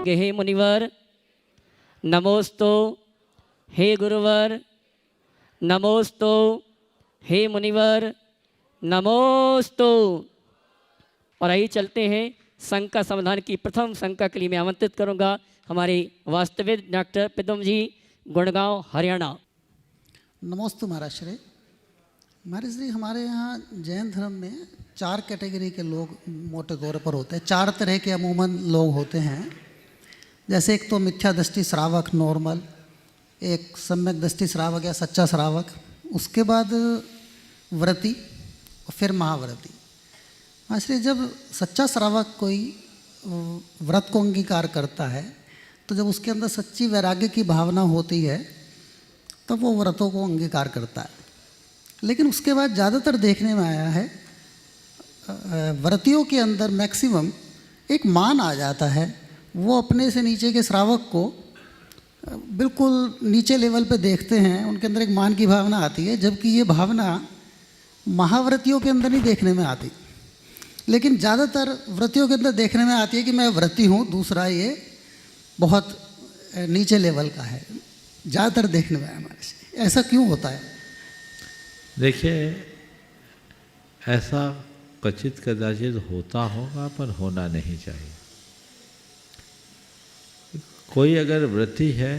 हे मुनिवर नमोस्तु, हे गुरुवर नमोस्तु, हे मुनिवर नमोस्तु। और आइए चलते हैं संघ का समाधान की प्रथम शंका के लिए मैं आमंत्रित करूंगा हमारे वास्तविक डॉक्टर पिदम जी, गुड़गांव हरियाणा। नमोस्तु महाराज श्री। महाराज श्री, हमारे यहाँ जैन धर्म में 4 कैटेगरी के लोग मोटे तौर पर होते हैं। 4 तरह के अमूमन लोग होते हैं। जैसे एक तो मिथ्या दृष्टि श्रावक नॉर्मल, एक सम्यक दृष्टि श्रावक या सच्चा श्रावक, उसके बाद व्रती और फिर महाव्रती। महाराज श्री, जब सच्चा श्रावक कोई व्रत को अंगीकार करता है तो जब उसके अंदर सच्ची वैराग्य की भावना होती है तब वो व्रतों को अंगीकार करता है। लेकिन उसके बाद ज़्यादातर देखने में आया है व्रतियों के अंदर मैक्सिमम एक मान आ जाता है। वो अपने से नीचे के श्रावक को बिल्कुल नीचे लेवल पे देखते हैं, उनके अंदर एक मान की भावना आती है, जबकि ये भावना महाव्रतियों के अंदर नहीं देखने में आती। लेकिन ज़्यादातर व्रतियों के अंदर देखने में आती है कि मैं व्रती हूँ, दूसरा ये बहुत नीचे लेवल का है। ज़्यादातर देखने में आया हमारे से। ऐसा क्यों होता है? देखिए, ऐसा कचित कदाचित होता होगा पर होना नहीं चाहिए। कोई अगर व्रती है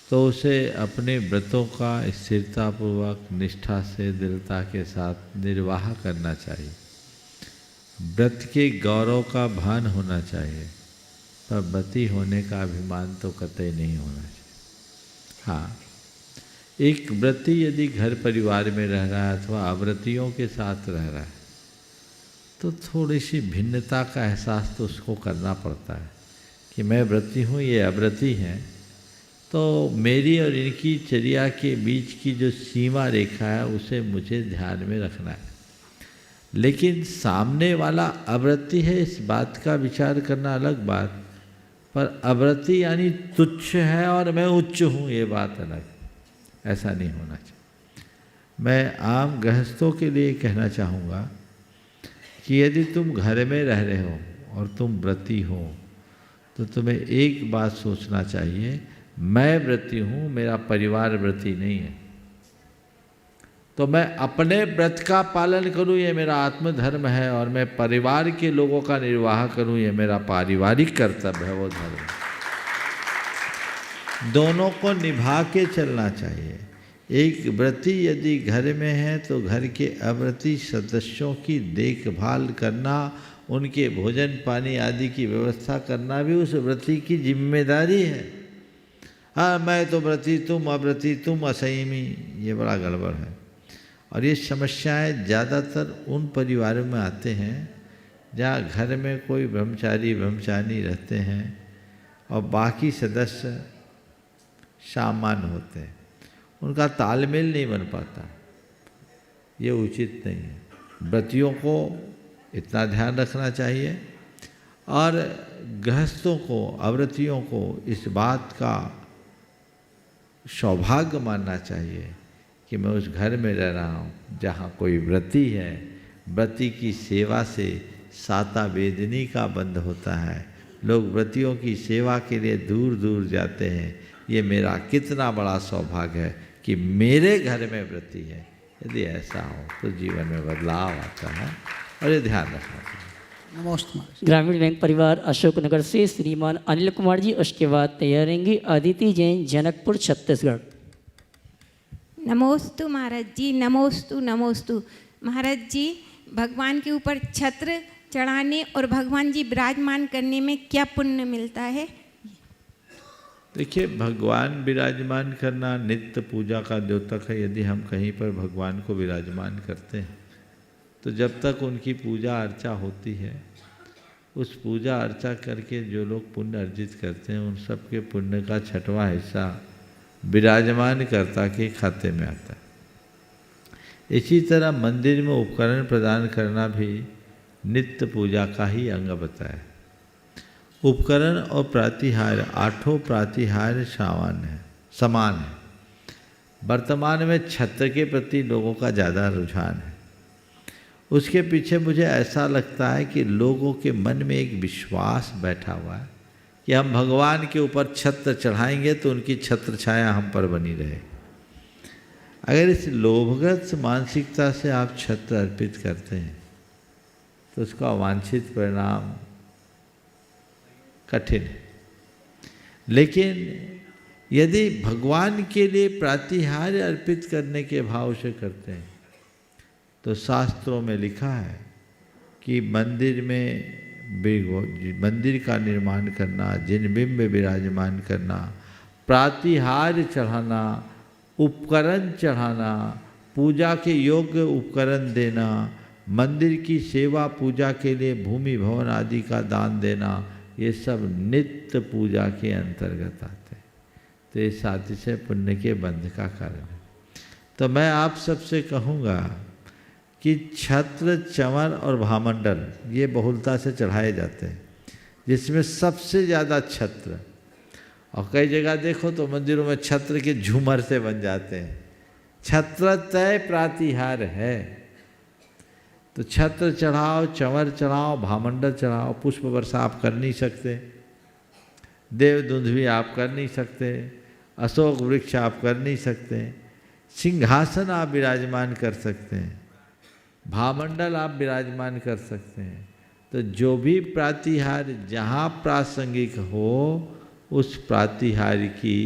तो उसे अपने व्रतों का स्थिरतापूर्वक निष्ठा से दृढ़ता के साथ निर्वाह करना चाहिए। व्रत के गौरव का भान होना चाहिए, पर व्रती होने का अभिमान तो कतई नहीं होना चाहिए। हाँ, एक व्रती यदि घर परिवार में रह रहा है अथवा अव्रतियों के साथ रह रहा है तो थोड़ी सी भिन्नता का एहसास तो उसको करना पड़ता है कि मैं व्रती हूँ, ये अव्रती हैं, तो मेरी और इनकी चर्या के बीच की जो सीमा रेखा है उसे मुझे ध्यान में रखना है। लेकिन सामने वाला अव्रती है, इस बात का विचार करना अलग बात, पर अव्रती यानी तुच्छ है और मैं उच्च हूँ, ये बात अलग। ऐसा नहीं होना चाहिए। मैं आम गृहस्थों के लिए कहना चाहूँगा कि यदि तुम घर में रह रहे हो और तुम व्रती हो तो तुम्हें एक बात सोचना चाहिए, मैं व्रती हूँ, मेरा परिवार व्रती नहीं है, तो मैं अपने व्रत का पालन करूँ, ये मेरा आत्मधर्म है, और मैं परिवार के लोगों का निर्वाह करूँ, ये मेरा पारिवारिक कर्तव्य है, वो धर्म है। दोनों को निभा के चलना चाहिए। एक व्रती यदि घर में है तो घर के अव्रती सदस्यों की देखभाल करना, उनके भोजन पानी आदि की व्यवस्था करना भी उस व्रती की जिम्मेदारी है। हाँ, मैं तो व्रती, तुम अव्रती, तुम असंयमी, ये बड़ा गड़बड़ है। और ये समस्याएं ज़्यादातर उन परिवारों में आते हैं जहाँ घर में कोई ब्रह्मचारी ब्रह्मचारी रहते हैं और बाकी सदस्य सामान्य होते हैं, उनका तालमेल नहीं बन पाता। ये उचित नहीं है। व्रतियों को इतना ध्यान रखना चाहिए और गृहस्थों को, अव्रतियों को इस बात का सौभाग्य मानना चाहिए कि मैं उस घर में रह रहा हूँ जहाँ कोई व्रती है। व्रती की सेवा से साता वेदनी का बंध होता है। लोग व्रतियों की सेवा के लिए दूर दूर जाते हैं। ये मेरा कितना बड़ा सौभाग्य है कि मेरे घर में व्रती है। यदि ऐसा हो तो जीवन में बदलाव आता है और ये ध्यान रखना चाहिए। नमस्कार। ग्रामीण बैंक परिवार अशोकनगर से श्रीमान अनिल कुमार जी, उसके बाद तैयार रहेंगे अदिति जैन, जनकपुर छत्तीसगढ़। नमोस्तु महाराज जी, नमोस्तु नमोस्तु। महाराज जी, भगवान के ऊपर छत्र चढ़ाने और भगवान जी विराजमान करने में क्या पुण्य मिलता है? देखिए, भगवान विराजमान करना नित्य पूजा का द्योतक है। यदि हम कहीं पर भगवान को विराजमान करते हैं तो जब तक उनकी पूजा अर्चा होती है, उस पूजा अर्चा करके जो लोग पुण्य अर्जित करते हैं उन सब के पुण्य का 6वां हिस्सा विराजमान कर्ता के खाते में आता है। इसी तरह मंदिर में उपकरण प्रदान करना भी नित्य पूजा का ही अंग बताया। उपकरण और प्रातिहार्य, 8 प्रातिहार्य समान है। वर्तमान में छत्र के प्रति लोगों का ज़्यादा रुझान है। उसके पीछे मुझे ऐसा लगता है कि लोगों के मन में एक विश्वास बैठा हुआ है कि हम भगवान के ऊपर छत्र चढ़ाएंगे तो उनकी छत्र छाया हम पर बनी रहे। अगर इस लोभग्रस्त मानसिकता से आप छत्र अर्पित करते हैं तो उसका वांछित परिणाम कठिन है। लेकिन यदि भगवान के लिए प्रातिहार्य अर्पित करने के भाव से करते हैं तो शास्त्रों में लिखा है कि मंदिर का निर्माण करना, जिन बिंब विराजमान करना, प्रातिहार्य चढ़ाना, उपकरण चढ़ाना, पूजा के योग्य उपकरण देना, मंदिर की सेवा पूजा के लिए भूमि भवन आदि का दान देना, ये सब नित्य पूजा के अंतर्गत आते हैं। तो ये सातिशय पुण्य के बंध का कारण है। तो मैं आप सबसे कहूँगा कि छत्र, चंवर और भामंडल ये बहुलता से चढ़ाए जाते हैं, जिसमें सबसे ज़्यादा छत्र, और कई जगह देखो तो मंदिरों में छत्र के झूमर से बन जाते हैं। छत्र तय प्रातिहार है, तो छत्र चढ़ाओ, चंवर चढ़ाओ, भामंडल चढ़ाओ। पुष्प वर्षा आप कर नहीं सकते, देवदुंद भी आप कर नहीं सकते, अशोक वृक्ष आप कर नहीं सकते, सिंहासन आप विराजमान कर सकते हैं, भामंडल आप विराजमान कर सकते हैं। तो जो भी प्रातिहार जहाँ प्रासंगिक हो उस प्रातिहार की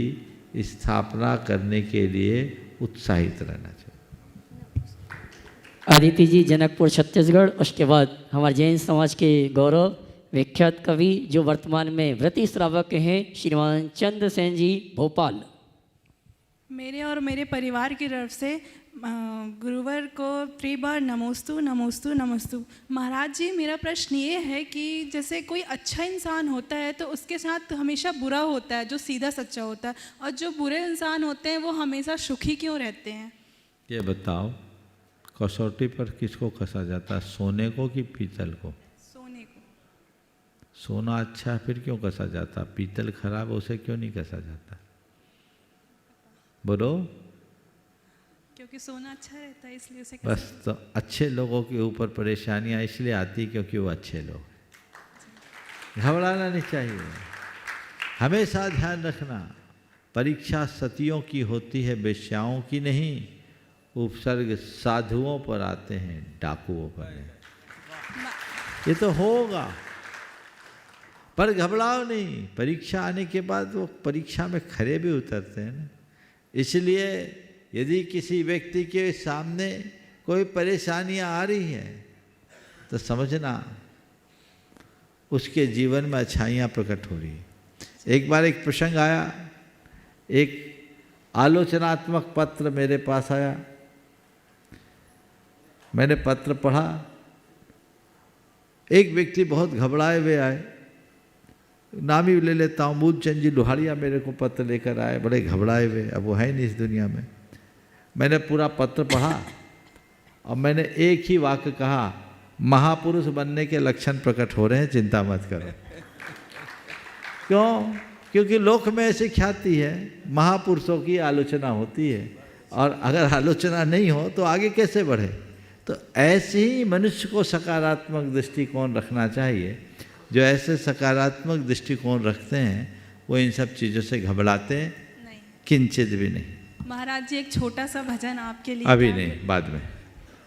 स्थापना करने के लिए उत्साहित रहना चाहिए। अदिति जी जनकपुर छत्तीसगढ़। उसके बाद हमारे जैन समाज के गौरव विख्यात कवि जो वर्तमान में व्रती श्रावक हैं श्रीमान चंद्र सेन जी भोपाल। मेरे और मेरे परिवार की तरफ से गुरुवर को 3 बार नमोस्तु नमोस्तु नमोस्तु। महाराज जी, मेरा प्रश्न ये है कि जैसे कोई अच्छा इंसान होता है तो उसके साथ हमेशा बुरा होता है जो सीधा सच्चा होता है, और जो बुरे इंसान होते हैं वो हमेशा सुखी क्यों रहते हैं? ये बताओ, कसौटी पर किसको कसा जाता है, सोने को कि पीतल को? सोने को। सोना अच्छा है फिर क्यों कसा जाता, पीतल खराब है उसे क्यों नहीं कसा जाता? बोलो। क्योंकि सोना अच्छा रहता है इसलिए उसे बस। तो अच्छे लोगों के ऊपर परेशानियां इसलिए आती क्योंकि वो अच्छे लोग हैं। घबराना नहीं चाहिए, हमेशा ध्यान रखना परीक्षा सतियों की होती है, वेश्याओं की नहीं। उपसर्ग साधुओं पर आते हैं, डाकुओं पर नहीं। ये तो होगा, पर घबराओ नहीं। परीक्षा आने के बाद वो परीक्षा में खरे भी उतरते हैं ना। इसलिए यदि किसी व्यक्ति के सामने कोई परेशानियां आ रही हैं तो समझना उसके जीवन में अच्छाइयाँ प्रकट हो रही है। एक बार एक प्रसंग आया, एक आलोचनात्मक पत्र मेरे पास आया। मैंने पत्र पढ़ा, एक व्यक्ति बहुत घबराए हुए आए, नाम ही ले लेता हूँ, मूलचंद जी लोहाड़िया मेरे को पत्र लेकर आए, बड़े घबराए हुए। अब वो है नहीं इस दुनिया में। मैंने पूरा पत्र पढ़ा और मैंने एक ही वाक्य कहा, महापुरुष बनने के लक्षण प्रकट हो रहे हैं, चिंता मत करो। क्यों? क्योंकि लोक में ऐसी ख्याति है, महापुरुषों की आलोचना होती है, और अगर आलोचना नहीं हो तो आगे कैसे बढ़े। तो ऐसे ही मनुष्य को सकारात्मक दृष्टिकोण रखना चाहिए। जो ऐसे सकारात्मक दृष्टिकोण रखते हैं वो इन सब चीज़ों से घबराते नहीं, किंचित भी नहीं। महाराज जी, एक छोटा सा भजन आपके लिए। अभी नहीं, बाद में।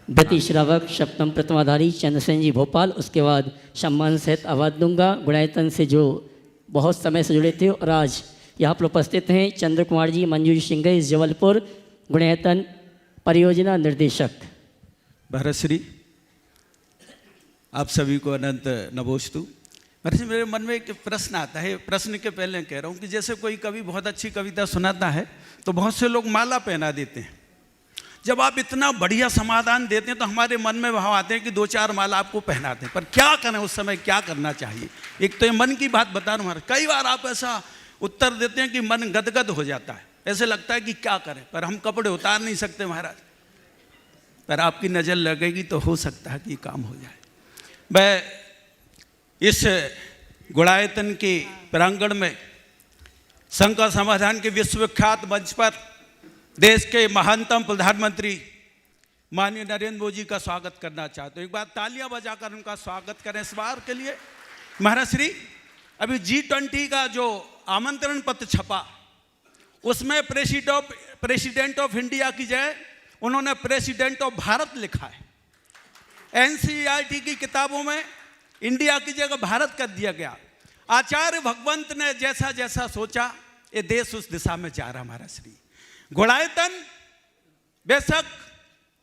व्रती श्रावक सप्तम प्रथमाधारी चंद्रसेन जी भोपाल। उसके बाद सम्मान सहित आवाज़ दूंगा गुणायतन से जो बहुत समय से जुड़े थे और आज यहाँ पर उपस्थित हैं चंद्र कुमार जी मंजूरी सिंह जबलपुर, गुणायतन परियोजना निर्देशक। भरतश्री, आप सभी को अनंत नमोस्तु। मेरे मन में एक प्रश्न आता है, प्रश्न के पहले कह रहा हूँ कि जैसे कोई कवि बहुत अच्छी कविता सुनाता है तो बहुत से लोग माला पहना देते हैं। जब आप इतना बढ़िया समाधान देते हैं तो हमारे मन में भाव आते हैं कि 2-4 माला आपको पहनाते हैं, पर क्या करें उस समय, क्या करना चाहिए? एक तो ये मन की बात बता रहा हूँ, कई बार आप ऐसा उत्तर देते हैं कि मन गदगद हो जाता है, ऐसे लगता है कि क्या करें, पर हम कपड़े उतार नहीं सकते महाराज। पर आपकी नज़र लगेगी तो हो सकता है कि काम हो जाए। मैं इस गुणायतन के प्रांगण में संकट समाधान के विश्वविख्यात मंच पर देश के महानतम प्रधानमंत्री माननीय नरेंद्र मोदी जी का स्वागत करना चाहते हूँ। एक बार तालियां बजाकर उनका स्वागत करें इस बार के लिए। महाराज श्री, अभी G20 का जो आमंत्रण पत्र छपा उसमें प्रेसिडेंट ऑफ इंडिया की जगह उन्होंने प्रेसिडेंट ऑफ भारत लिखा है। NCERT की किताबों में इंडिया की जगह भारत कर दिया गया। आचार्य भगवंत ने जैसा जैसा सोचा ये देश उस दिशा में जा रहा। हमारा श्री गुणायतन बेशक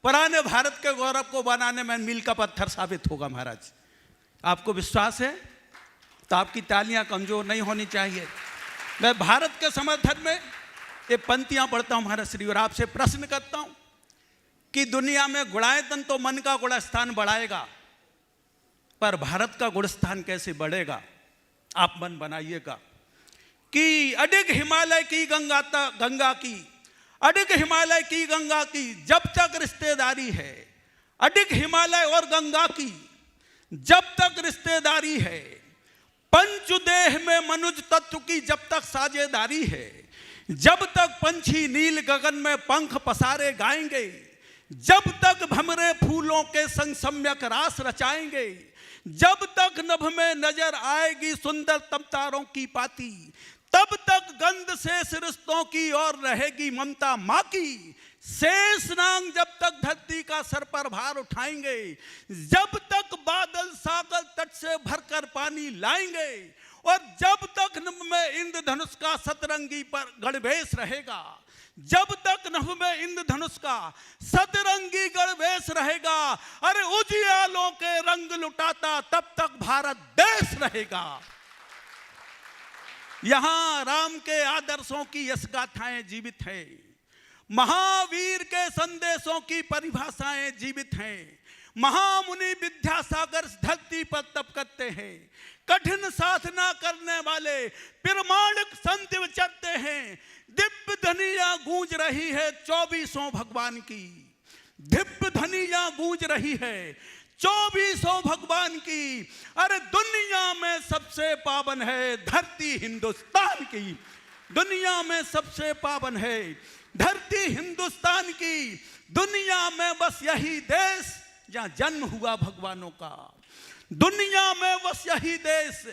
पुराने भारत के गौरव को बनाने में मील का पत्थर साबित होगा। महाराज आपको विश्वास है तो आपकी तालियां कमजोर नहीं होनी चाहिए। मैं भारत के समर्थन में ये पंक्तियां पढ़ता हूं महाराज श्री, और आपसे प्रश्न करता हूं कि दुनिया में गुणायतन तो मन का गुणस्थान बढ़ाएगा, पर भारत का गुणस्थान कैसे बढ़ेगा? आप मन बनाइएगा कि अडिग हिमालय की गंगा की अडिग हिमालय की गंगा की जब तक रिश्तेदारी है, अडिग हिमालय और गंगा की जब तक रिश्तेदारी है, पंचदेह में मनुज तत्व की जब तक साझेदारी है, जब तक पंछी नील गगन में पंख पसारे गाएंगे, जब तक भमरे फूलों के संग सम्यक रास रचाएंगे, जब तक नभ में नजर आएगी सुंदर तारों की पाती, तब तक गंध शेष रिश्तों की और रहेगी ममता माँ की। शेष नांग जब तक धरती का सर पर भार उठाएंगे, जब तक बादल सागर तट से भरकर पानी लाएंगे, और जब तक नभ में इंद्रधनुष का सतरंगी पर गणवेश रहेगा, जब तक नभ में इंद्रधनुष का सतरंगी गणवेश रहेगा, अरे उजियालों के रंग लुटाता तब तक भारत देश रहेगा। यहां राम के आदर्शों की यश गाथाएं जीवित हैं, महावीर के संदेशों की परिभाषाएं जीवित हैं, महामुनि विद्यासागर धरती पर तप करते हैं, कठिन साधना करने वाले प्रमाणिक संत विचरते हैं, दिव्य ध्वनियां गूंज रही है 24 भगवान की, दिव्य ध्वनियां गूंज रही है 24 भगवान की। अरे दुनिया में सबसे पावन है धरती हिंदुस्तान की, दुनिया में सबसे पावन है धरती हिंदुस्तान की। दुनिया में बस यही देश जहां जन्म हुआ भगवानों का, दुनिया में बस यही देश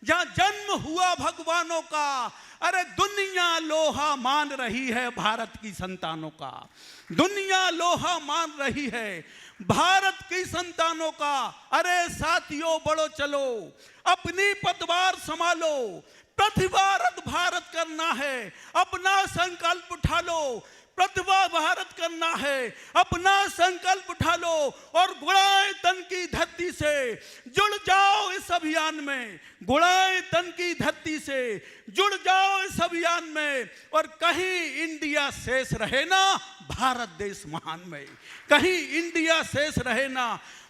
जहां जन्म हुआ भगवानों का। अरे दुनिया लोहा मान रही है भारत की संतानों का, दुनिया लोहा मान रही है भारत की संतानों का। अरे साथियों बढ़ो चलो, अपनी पतवार संभालो, प्रतिभारत भारत करना है, अपना संकल्प उठा लो, प्रतिभा भारत करना है, अपना संकल्प उठा लो, और गुणायतन की धरती से जुड़ जाओ इस अभियान में, गुणायतन की धरती से जुड़ जाओ इस अभियान में। और कहीं इंडिया शेष रहे ना भारत देश महान में, कहीं इंडिया शेष रहे ना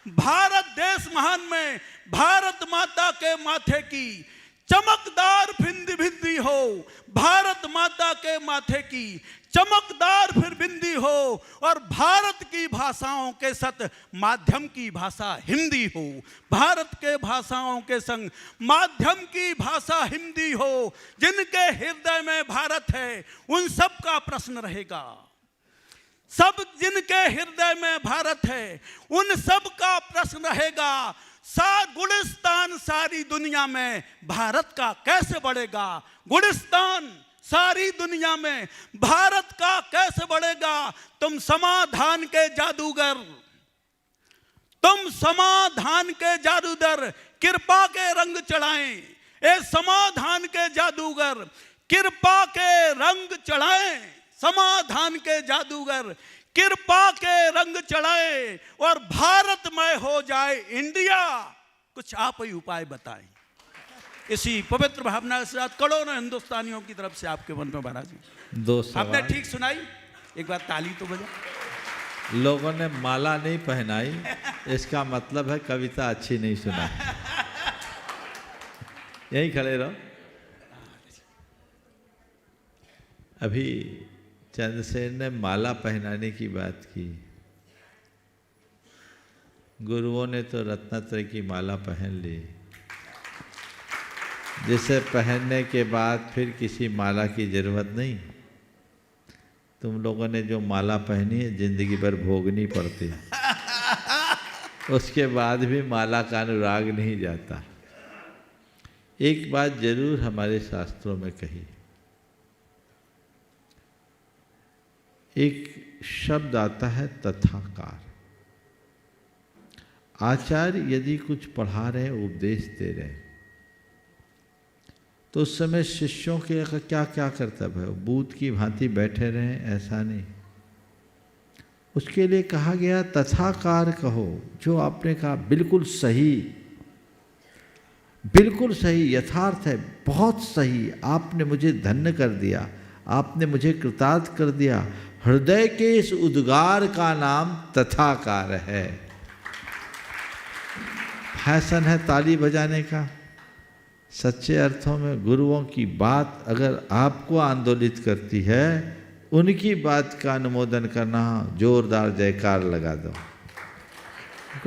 भारत देश महान में। भारत माता के माथे की चमकदार फिर बिंदी हो, भारत माता के माथे की चमकदार फिर बिंदी हो, और भारत की भाषाओं के सत माध्यम की भाषा हिंदी हो, भारत के भाषाओं के संग माध्यम की भाषा हिंदी हो। जिनके हृदय में भारत है उन सब का प्रश्न रहेगा, सब जिनके हृदय में भारत है उन सब का प्रश्न रहेगा, गुलिस्तान सारी दुनिया में भारत का कैसे बढ़ेगा, गुलिस्तान सारी दुनिया में भारत का कैसे बढ़ेगा। तुम समाधान के जादूगर, तुम समाधान के जादूगर कृपा के रंग चढ़ाएं, ए समाधान के जादूगर कृपा के रंग चढ़ाएं, समाधान के जादूगर कृपा के रंग चढ़ाए, और भारतमय हो जाए इंडिया। कुछ आप ही उपाय बताएं। इसी पवित्र भावना के साथ करोड़ों हिंदुस्तानियों की तरफ से आपके मन में महाराज जी दो सवाल आपने ठीक सुनाई, एक बार ताली तो बजा। लोगों ने माला नहीं पहनाई, इसका मतलब है कविता अच्छी नहीं सुना। यहीं खड़े रहो। अभी चंद्रसेन ने माला पहनाने की बात की, गुरुओं ने तो रत्नत्रय की माला पहन ली, जिसे पहनने के बाद फिर किसी माला की जरूरत नहीं। तुम लोगों ने जो माला पहनी है जिंदगी भर भोगनी पड़ती है, उसके बाद भी माला का अनुराग नहीं जाता। एक बात जरूर हमारे शास्त्रों में कही, एक शब्द आता है तथाकार। आचार्य यदि कुछ पढ़ा रहे, उपदेश दे रहे, तो उस समय शिष्यों के क्या क्या कर्तव्य है? बूत की भांति बैठे रहें ऐसा नहीं। उसके लिए कहा गया तथाकार कहो, जो आपने कहा बिल्कुल सही, बिल्कुल सही, यथार्थ है, बहुत सही, आपने मुझे धन्य कर दिया, आपने मुझे कृतार्थ कर दिया। हृदय के इस उद्गार का नाम तथाकार है। फैशन है ताली बजाने का। सच्चे अर्थों में गुरुओं की बात अगर आपको आंदोलित करती है, उनकी बात का अनुमोदन करना, जोरदार जयकार लगा दो।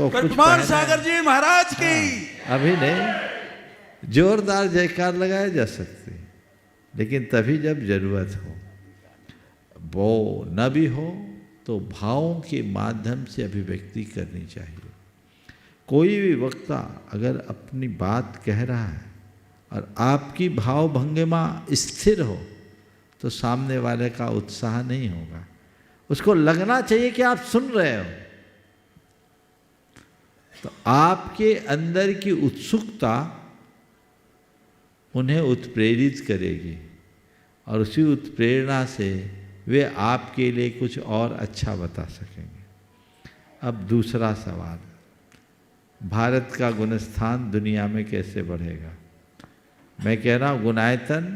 वर्तमान सागर जी महाराज की। अभी नहीं, जोरदार जयकार लगाया जा सकती, लेकिन तभी जब जरूरत हो। वो न भी हो तो भावों के माध्यम से अभिव्यक्ति करनी चाहिए। कोई भी वक्ता अगर अपनी बात कह रहा है और आपकी भाव भंगिमा स्थिर हो, तो सामने वाले का उत्साह नहीं होगा। उसको लगना चाहिए कि आप सुन रहे हो। तो आपके अंदर की उत्सुकता उन्हें उत्प्रेरित करेगी, और उसी उत्प्रेरणा से वे आपके लिए कुछ और अच्छा बता सकेंगे। अब दूसरा सवाल, भारत का गुणस्थान दुनिया में कैसे बढ़ेगा? मैं कह रहा हूँ गुणायतन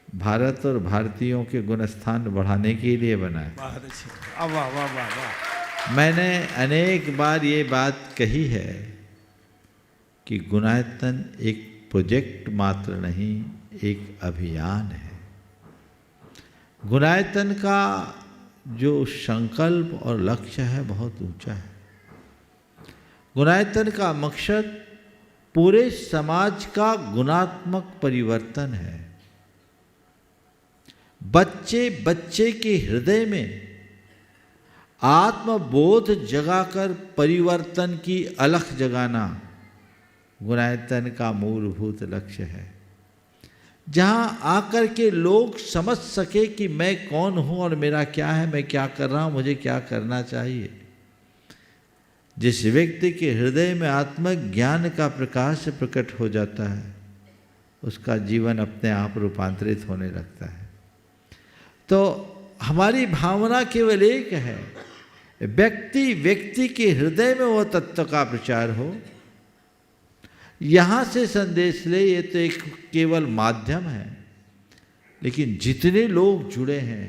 भारत और भारतीयों के गुणस्थान बढ़ाने के लिए बना है। वाह वाह वाह वाह। मैंने अनेक बार ये बात कही है कि गुणायतन एक प्रोजेक्ट मात्र नहीं, एक अभियान है। गुणायतन का जो संकल्प और लक्ष्य है बहुत ऊंचा है। गुणायतन का मकसद पूरे समाज का गुणात्मक परिवर्तन है। बच्चे बच्चे के हृदय में आत्मबोध जगाकर परिवर्तन की अलख जगाना गुणायतन का मूलभूत लक्ष्य है। जहां आकर के लोग समझ सके कि मैं कौन हूं और मेरा क्या है, मैं क्या कर रहा हूं, मुझे क्या करना चाहिए। जिस व्यक्ति के हृदय में आत्मज्ञान का प्रकाश प्रकट हो जाता है, उसका जीवन अपने आप रूपांतरित होने लगता है। तो हमारी भावना केवल एक है, व्यक्ति व्यक्ति के हृदय में वो तत्व का प्रचार हो, यहाँ से संदेश ले, ये तो एक केवल माध्यम है। लेकिन जितने लोग जुड़े हैं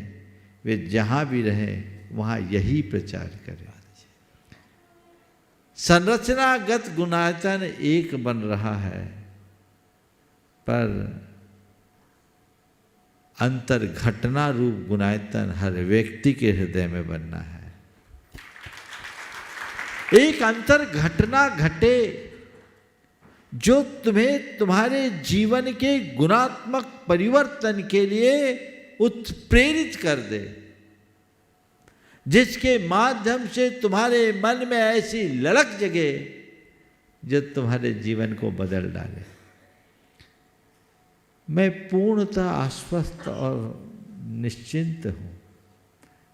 वे जहाँ भी रहें वहाँ यही प्रचार करें। संरचनागत गुणायतन एक बन रहा है, पर अंतर घटना रूप गुणायतन हर व्यक्ति के हृदय में बनना है। एक अंतर घटना घटे जो तुम्हें तुम्हारे जीवन के गुणात्मक परिवर्तन के लिए उत्प्रेरित कर दे, जिसके माध्यम से तुम्हारे मन में ऐसी ललक जगे जो तुम्हारे जीवन को बदल डाले। मैं पूर्णतः आश्वस्त और निश्चिंत हूं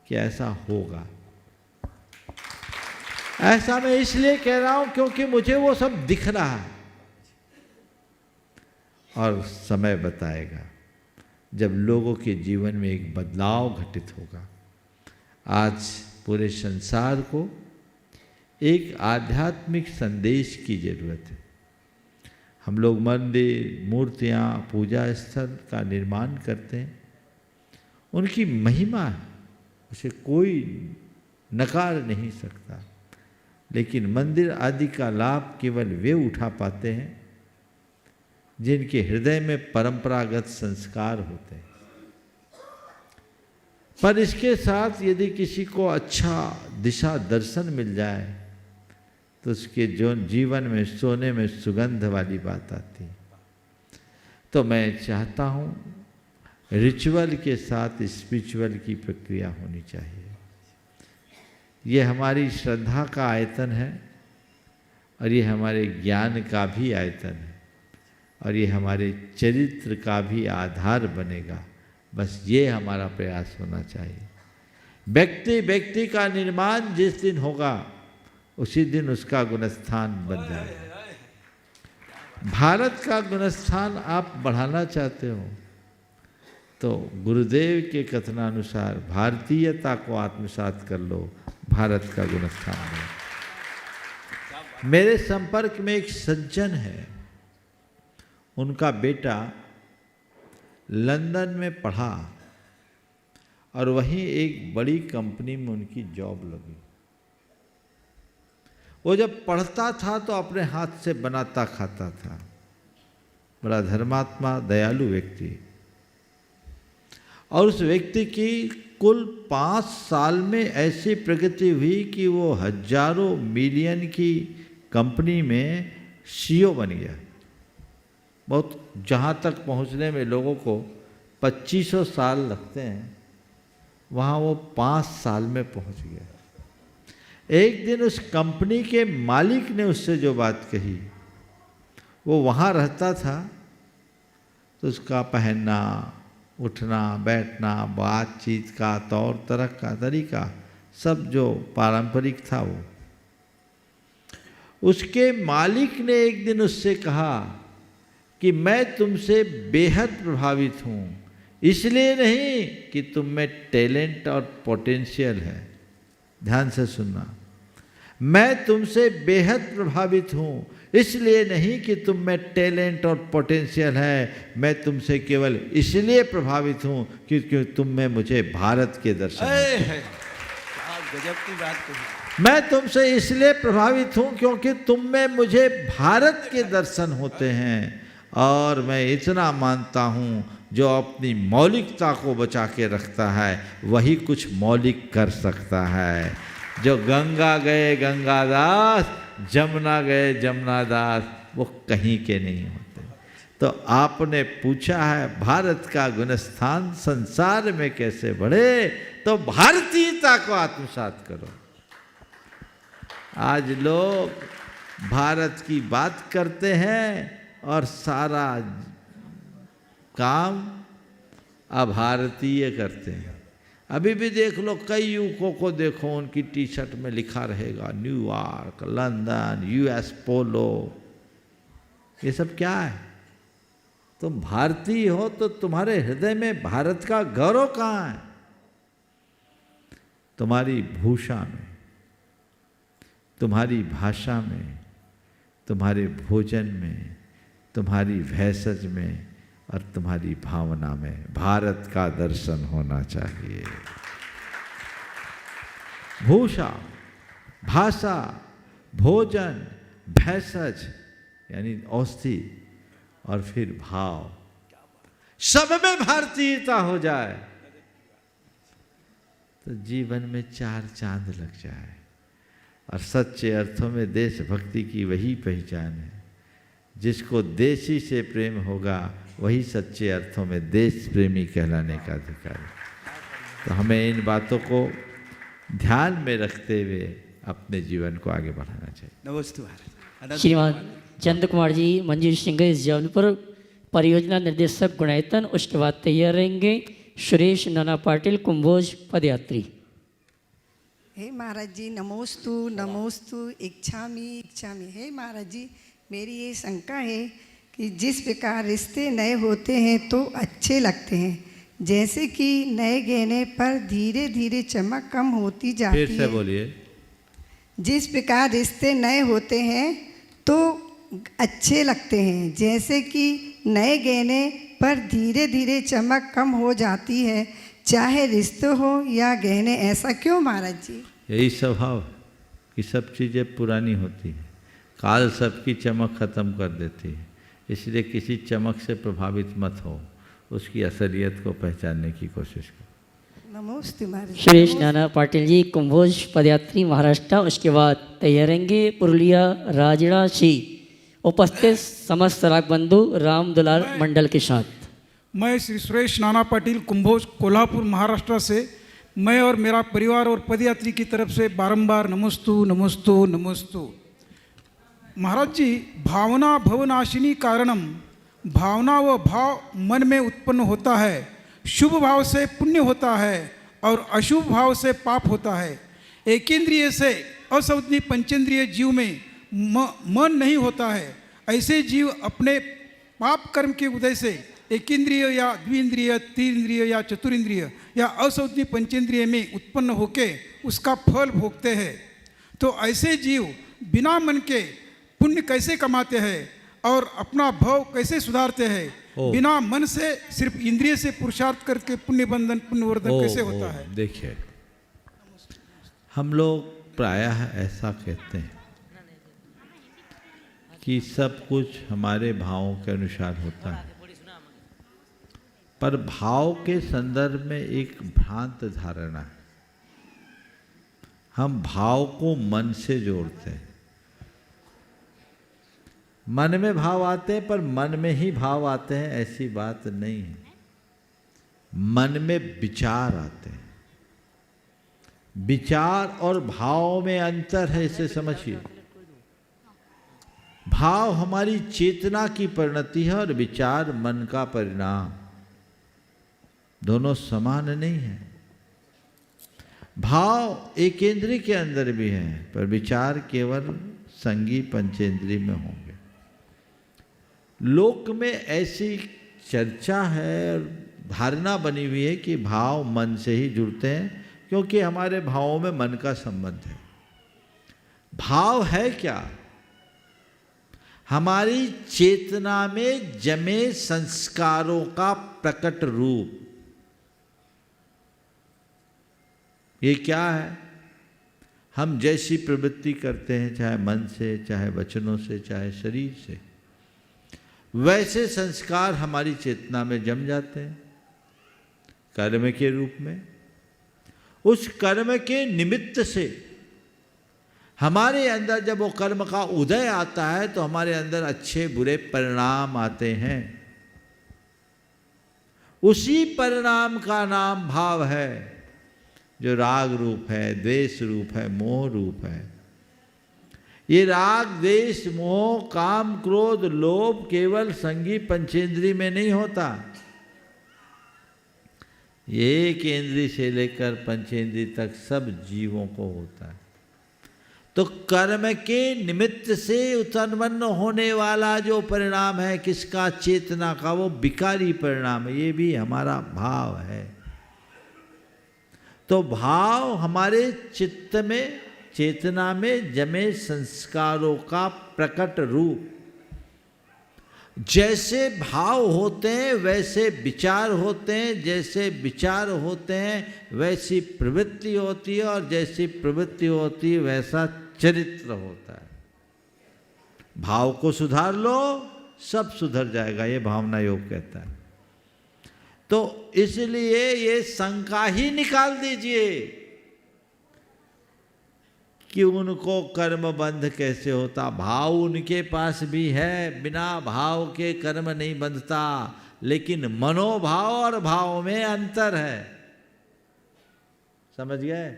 कि ऐसा होगा। ऐसा मैं इसलिए कह रहा हूं क्योंकि मुझे वो सब दिख रहा है, और समय बताएगा जब लोगों के जीवन में एक बदलाव घटित होगा। आज पूरे संसार को एक आध्यात्मिक संदेश की जरूरत है। हम लोग मंदिर, मूर्तियाँ, पूजा स्थल का निर्माण करते हैं, उनकी महिमा है, उसे कोई नकार नहीं सकता। लेकिन मंदिर आदि का लाभ केवल वे उठा पाते हैं जिनके हृदय में परंपरागत संस्कार होते हैं। पर इसके साथ यदि किसी को अच्छा दिशा दर्शन मिल जाए तो उसके जो जीवन में सोने में सुगंध वाली बात आती है। तो मैं चाहता हूँ रिचुअल के साथ स्पिरिचुअल की प्रक्रिया होनी चाहिए। ये हमारी श्रद्धा का आयतन है और ये हमारे ज्ञान का भी आयतन है। और ये हमारे चरित्र का भी आधार बनेगा। बस ये हमारा प्रयास होना चाहिए। व्यक्ति व्यक्ति का निर्माण जिस दिन होगा उसी दिन उसका गुणस्थान बन जाएगा। भारत का गुणस्थान आप बढ़ाना चाहते हो तो गुरुदेव के कथनानुसार भारतीयता को आत्मसात कर लो, भारत का गुणस्थान बनो। मेरे संपर्क में एक सज्जन है, उनका बेटा लंदन में पढ़ा और वहीं एक बड़ी कंपनी में उनकी जॉब लगी। वो जब पढ़ता था तो अपने हाथ से बनाता खाता था। बड़ा धर्मात्मा दयालु व्यक्ति। और उस व्यक्ति की कुल 5 साल में ऐसी प्रगति हुई कि वो हजारों मिलियन की कंपनी में सीईओ बन गया। बहुत जहाँ तक पहुँचने में लोगों को 2500 साल लगते हैं, वहाँ वो 5 साल में पहुँच गया। एक दिन उस कंपनी के मालिक ने उससे जो बात कही, वो वहाँ रहता था तो उसका पहनना, उठना, बैठना, बातचीत का तौर तरीका सब जो पारंपरिक था वो। उसके मालिक ने एक दिन उससे कहा कि मैं तुमसे बेहद प्रभावित हूँ, इसलिए नहीं कि तुम में टैलेंट और पोटेंशियल है। ध्यान से सुनना, मैं तुमसे बेहद प्रभावित हूँ इसलिए नहीं कि तुम में टैलेंट और पोटेंशियल है, मैं तुमसे केवल इसलिए प्रभावित हूँ क्योंकि तुम में मुझे भारत के दर्शन गजब की बात कही। मैं तुमसे इसलिए प्रभावित हूँ क्योंकि तुम में मुझे भारत के दर्शन होते हैं। और मैं इतना मानता हूँ जो अपनी मौलिकता को बचा के रखता है वही कुछ मौलिक कर सकता है। जो गंगा गए गंगादास, जमुना गए जमुनादास, वो कहीं के नहीं होते। तो आपने पूछा है भारत का गुणस्थान संसार में कैसे बढ़े, तो भारतीयता को आत्मसात करो। आज लोग भारत की बात करते हैं और सारा काम अभारतीय करते हैं। अभी भी देख लो, कई युवकों को देखो, उनकी टी शर्ट में लिखा रहेगा न्यूयॉर्क, लंदन, यूएस पोलो। ये सब क्या है? तुम भारतीय हो तो तुम्हारे हृदय में भारत का गौरव कहाँ है? तुम्हारी भूषा में, तुम्हारी भाषा में, तुम्हारे भोजन में, तुम्हारी भेषज में और तुम्हारी भावना में भारत का दर्शन होना चाहिए। भूषा, भाषा, भोजन, भेषज यानी औषधि और फिर भाव, सब में भारतीयता हो जाए तो जीवन में 4 चांद लग जाए। और सच्चे अर्थों में देशभक्ति की वही पहचान है। जिसको देशी से प्रेम होगा वही सच्चे अर्थों में देश प्रेमी कहलाने का अधिकारी। तो हमें इन बातों को ध्यान में रखते हुए अपने जीवन को आगे बढ़ाना चाहिए। नमस्ते। श्रीमान चंद्र कुमार जी मंजूर सिंह जौनपुर परियोजना निर्देशक गुणायतन, उसके बाद तैयार रहेंगे सुरेश नाना पाटिल कुंभोज पदयात्री। हे महाराज जी, नमोस्तु नमोस्तु, इच्छामि इच्छामि। हे महाराज जी, मेरी ये शंका है कि जिस प्रकार रिश्ते नए होते हैं तो अच्छे लगते हैं, जैसे कि नए गहने पर धीरे धीरे चमक कम होती जाती है। फिर से बोलिए। जिस प्रकार रिश्ते नए होते हैं तो अच्छे लगते हैं, जैसे कि नए गहने पर धीरे धीरे चमक कम हो जाती है, चाहे रिश्ते हो या गहने। ऐसा क्यों महाराज जी? यही स्वभाव कि सब चीज़ें पुरानी होती हैं, काल सबकी चमक खत्म कर देती है। इसलिए किसी चमक से प्रभावित मत हो, उसकी असलियत को पहचानने की कोशिश करो। नमस्ते महाराज। सुरेश नाना पाटिल जी कुंभोज पदयात्री महाराष्ट्र, उसके बाद तैयार रहेंगे पुरुलिया राजड़ा सी उपस्थित समस्त राग बंधु राम दुलाल मंडल के साथ। मैं श्री सुरेश नाना पाटिल कुंभोज कोल्हापुर महाराष्ट्र से मैं और मेरा परिवार और पदयात्री की तरफ से बारंबार नमस्तु नमस्तु नमस्तु। महाराज जी, भावना भवनाशिनी कारणम भावना व भाव मन में उत्पन्न होता है। शुभ भाव से पुण्य होता है और अशुभ भाव से पाप होता है। एकेंद्रिय से असंवदनीय पंचेंद्रिय जीव में मन नहीं होता है। ऐसे जीव अपने पाप कर्म के उदय से एकेंद्रिय या द्विंद्रिय, त्रिंद्रिय या चतुरिंद्रिय या असंवदनीय पंचेंद्रिय में उत्पन्न होके उसका फल भोगते हैं। तो ऐसे जीव बिना मन के पुण्य कैसे कमाते हैं और अपना भाव कैसे सुधारते हैं? बिना मन से सिर्फ इंद्रिय से पुरुषार्थ करके पुण्य बंधन पुण्यवर्धन कैसे होता है? देखिए, हम लोग प्रायः ऐसा कहते हैं कि सब कुछ हमारे भावों के अनुसार होता है, पर भाव के संदर्भ में एक भ्रांत धारणा है। हम भाव को मन से जोड़ते हैं। मन में भाव आते हैं, पर मन में ही भाव आते हैं ऐसी बात नहीं है। मन में विचार आते हैं। विचार और भाव में अंतर है, इसे समझिए। भाव हमारी चेतना की परिणति है और विचार मन का परिणाम। दोनों समान नहीं है। भाव एक इंद्रिय के अंदर भी है, पर विचार केवल संगी पंचेंद्रिय में होंगे। लोक में ऐसी चर्चा है और धारणा बनी हुई है कि भाव मन से ही जुड़ते हैं, क्योंकि हमारे भावों में मन का संबंध है। भाव है क्या? हमारी चेतना में जमे संस्कारों का प्रकट रूप। ये क्या है? हम जैसी प्रवृत्ति करते हैं, चाहे मन से, चाहे वचनों से, चाहे शरीर से, वैसे संस्कार हमारी चेतना में जम जाते हैं कर्म के रूप में। उस कर्म के निमित्त से हमारे अंदर जब वो कर्म का उदय आता है तो हमारे अंदर अच्छे बुरे परिणाम आते हैं। उसी परिणाम का नाम भाव है, जो राग रूप है, द्वेष रूप है, मोह रूप है। ये राग, द्वेष, मोह, काम, क्रोध, लोभ केवल संगी पंचेंद्रिय में नहीं होता। ये एक इंद्रिय से लेकर पंचेंद्रिय तक सब जीवों को होता है। तो कर्म के निमित्त से उत्पन्न होने वाला जो परिणाम है किसका? चेतना का, वो विकारी परिणाम है। ये भी हमारा भाव है। तो भाव हमारे चित्त में, चेतना में जमे संस्कारों का प्रकट रूप। जैसे भाव होते हैं वैसे विचार होते हैं, जैसे विचार होते हैं वैसी प्रवृत्ति होती है, और जैसी प्रवृत्ति होती है वैसा चरित्र होता है। भाव को सुधार लो, सब सुधर जाएगा, ये भावना योग कहता है। तो इसलिए ये शंका ही निकाल दीजिए कि उनको कर्म बंध कैसे होता। भाव उनके पास भी है, बिना भाव के कर्म नहीं बंधता, लेकिन मनोभाव और भाव में अंतर है। समझ गए?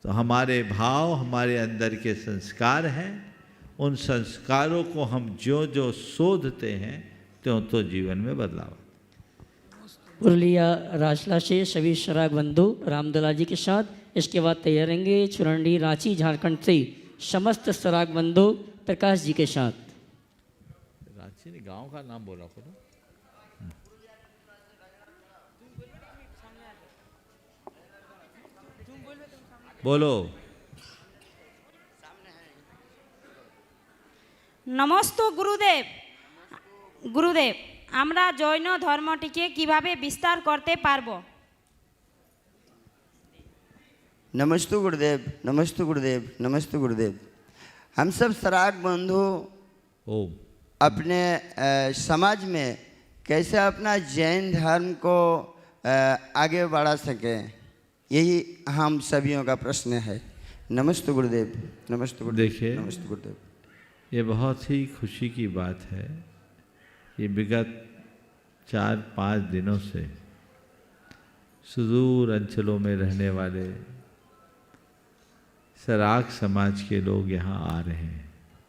तो हमारे भाव हमारे अंदर के संस्कार हैं। उन संस्कारों को हम जो जो शोधते हैं त्यों तो जीवन में बदलाव। पुरुलिया राजला से सभी शराग बंधु रामदुला जी के साथ, इसके बाद तैयार रहेंगे चुरंडी रांची झारखंड से समस्त शराग बंधु प्रकाश जी के साथ। रांची ने गांव का नाम बोला करो। बोलो। নমস্ত গুরুদেব। গুরুদেব, আমরা জৈন ধর্মটিকে কিভাবে বিস্তার করতে পারবো? नमस्ते गुरुदेव, नमस्ते गुरुदेव, नमस्ते गुरुदेव। हम सब शराग बंधु अपने समाज में कैसे अपना जैन धर्म को आगे बढ़ा सकें, यही हम सभियों का प्रश्न है। नमस्ते गुरुदेव, नमस्ते गुरुदेव। देखिए, नमस्ते गुरुदेव। ये बहुत ही खुशी की बात है। ये विगत 4-5 दिनों से सुदूर अंचलों में रहने वाले शराग समाज के लोग यहाँ आ रहे हैं।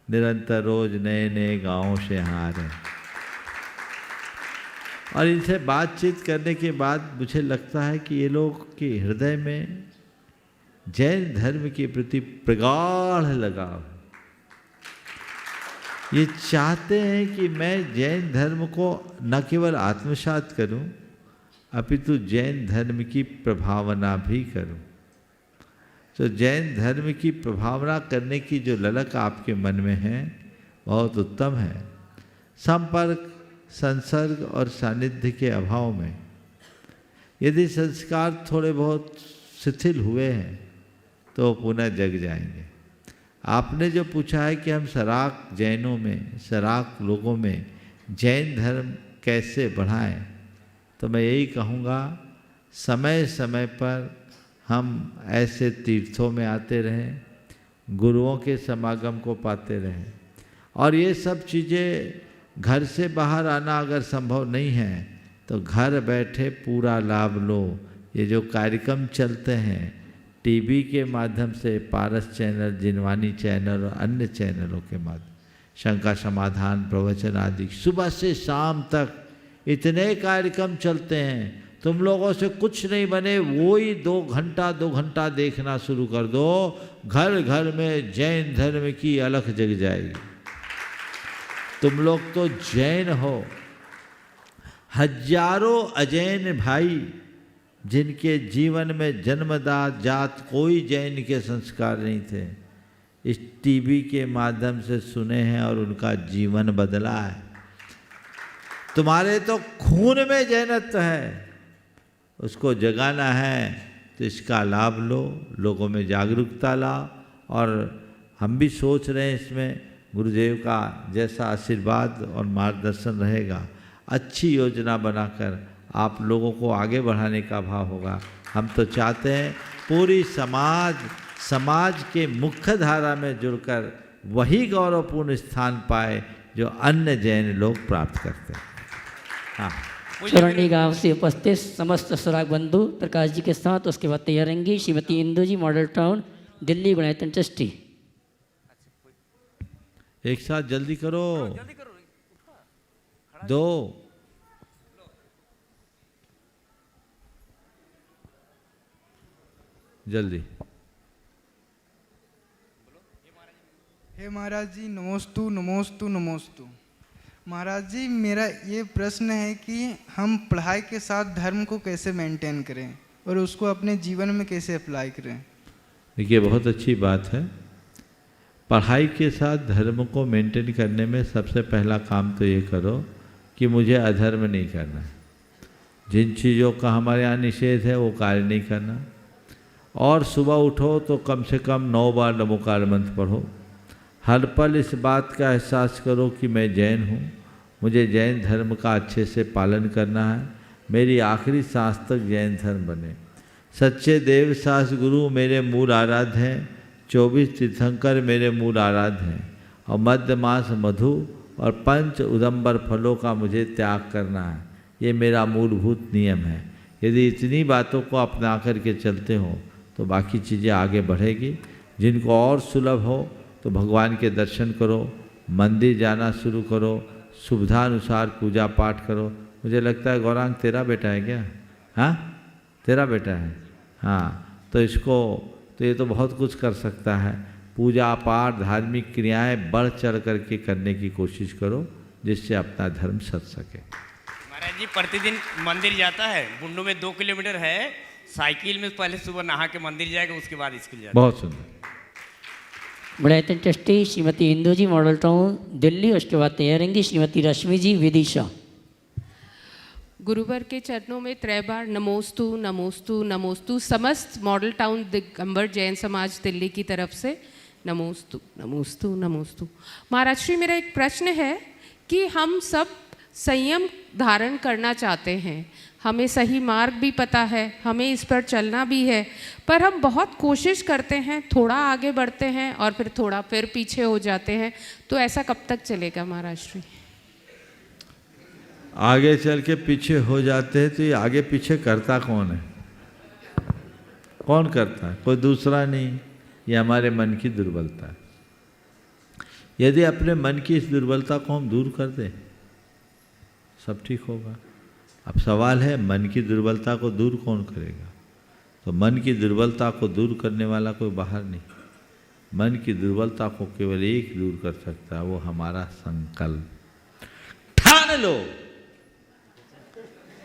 निरंतर रोज नए नए गांवों से यहाँ आ रहे हैं। और इनसे बातचीत करने के बाद मुझे लगता है कि ये लोग के हृदय में जैन धर्म के प्रति प्रगाढ़ लगाव है। ये चाहते हैं कि मैं जैन धर्म को न केवल आत्मसात करूं, अपितु जैन धर्म की प्रभावना भी करूं। तो जैन धर्म की प्रभावना करने की जो ललक आपके मन में है बहुत उत्तम है। संपर्क, संसर्ग और सानिध्य के अभाव में यदि संस्कार थोड़े बहुत शिथिल हुए हैं तो पुनः जग जाएंगे। आपने जो पूछा है कि हम सराक जैनों में, सराक लोगों में जैन धर्म कैसे बढ़ाएं, तो मैं यही कहूँगा, समय समय पर हम ऐसे तीर्थों में आते रहें, गुरुओं के समागम को पाते रहें। और ये सब चीज़ें घर से बाहर आना अगर संभव नहीं है तो घर बैठे पूरा लाभ लो। ये जो कार्यक्रम चलते हैं टीवी के माध्यम से, पारस चैनल, जिनवानी चैनल और अन्य चैनलों के माध्यम, शंका समाधान, प्रवचन आदि, सुबह से शाम तक इतने कार्यक्रम चलते हैं। तुम लोगों से कुछ नहीं बने, वो ही 2 घंटा देखना शुरू कर दो, घर घर में जैन धर्म की अलख जग जाएगी। तुम लोग तो जैन हो। हजारों अजैन भाई जिनके जीवन में जन्मदात जात कोई जैन के संस्कार नहीं थे, इस टीवी के माध्यम से सुने हैं और उनका जीवन बदला है। तुम्हारे तो खून में जैनत्व है, उसको जगाना है तो इसका लाभ लो, लोगों में जागरूकता लाओ। और हम भी सोच रहे हैं इसमें गुरुदेव का जैसा आशीर्वाद और मार्गदर्शन रहेगा, अच्छी योजना बनाकर आप लोगों को आगे बढ़ाने का भाव होगा। हम तो चाहते हैं पूरी समाज के मुख्य धारा में जुड़कर वही गौरवपूर्ण स्थान पाए जो अन्य जैन लोग प्राप्त करते हैं। हाँ, चौरंडी गांव से उपस्थित समस्त सुराग बंधु प्रकाश जी के साथ उसके बाद तैयारेंगी Shrimati Indu ji, model town Delhi, Gunayatan trustee. एक साथ जल्दी करो, 2 जल्दी। हे महाराज जी, नमोस्तु नमोस्तु नमोस्तु। महाराज जी, मेरा ये प्रश्न है कि हम पढ़ाई के साथ धर्म को कैसे मेंटेन करें और उसको अपने जीवन में कैसे अप्लाई करें। देखिए, बहुत अच्छी बात है। पढ़ाई के साथ धर्म को मेंटेन करने में सबसे पहला काम तो ये करो कि मुझे अधर्म नहीं करना है। जिन चीज़ों का हमारे यहाँ निषेध है वो कार्य नहीं करना। और सुबह उठो तो कम से कम 9 बार नमोकार मंत्र पढ़ो। हर पल इस बात का एहसास करो कि मैं जैन हूँ, मुझे जैन धर्म का अच्छे से पालन करना है, मेरी आखिरी सांस तक जैन धर्म बने। सच्चे देव सास गुरु मेरे मूल आराध्य हैं, 24 तीर्थंकर मेरे मूल आराध्य हैं, और मध्य मास मधु और 5 उदंबर फलों का मुझे त्याग करना है। ये मेरा मूलभूत नियम है। यदि इतनी बातों को अपना करके चलते हो तो बाकी चीज़ें आगे बढ़ेगी। जिनको और सुलभ हो तो भगवान के दर्शन करो, मंदिर जाना शुरू करो, सुविधानुसार पूजा पाठ करो। मुझे लगता है गौरांग तेरा बेटा है क्या? हाँ, तेरा बेटा है। हाँ, तो इसको तो ये तो बहुत कुछ कर सकता है। पूजा पाठ, धार्मिक क्रियाएं बढ़ चढ़ करके करने की कोशिश करो, जिससे अपना धर्म सच सके। महाराज जी, प्रतिदिन मंदिर जाता है, बुंडू में 2 किलोमीटर है, साइकिल में पहले सुबह नहा के मंदिर जाएगा, उसके बाद स्कूल जाएगा। बहुत सुंदर। Gunayatan trustee Shrimati Indu ji, model town Delhi, उसके बाद तैयारेंगी श्रीमती रश्मि जी, विदिशा। गुरुवर के चरणों में 3 बार नमोस्तु नमोस्तु नमोस्तु समस्त मॉडल टाउन दिगंबर जैन समाज दिल्ली की तरफ से नमोस्तु नमोस्तु नमोस्तु। महाराज श्री, मेरा एक प्रश्न है कि हम सब संयम धारण करना चाहते हैं, हमें सही मार्ग भी पता है, हमें इस पर चलना भी है, पर हम बहुत कोशिश करते हैं, थोड़ा आगे बढ़ते हैं और फिर थोड़ा फिर पीछे हो जाते हैं, तो ऐसा कब तक चलेगा महाराज श्री? आगे चल के पीछे हो जाते हैं तो ये आगे पीछे करता कौन है? कौन करता है? कोई दूसरा नहीं, ये हमारे मन की दुर्बलता है। यदि अपने मन की इस दुर्बलता को हम दूर कर दें, सब ठीक होगा। अब सवाल है मन की दुर्बलता को दूर कौन करेगा? तो मन की दुर्बलता को दूर करने वाला कोई बाहर नहीं, मन की दुर्बलता को केवल एक दूर कर सकता है, वो हमारा संकल्प। ठान लो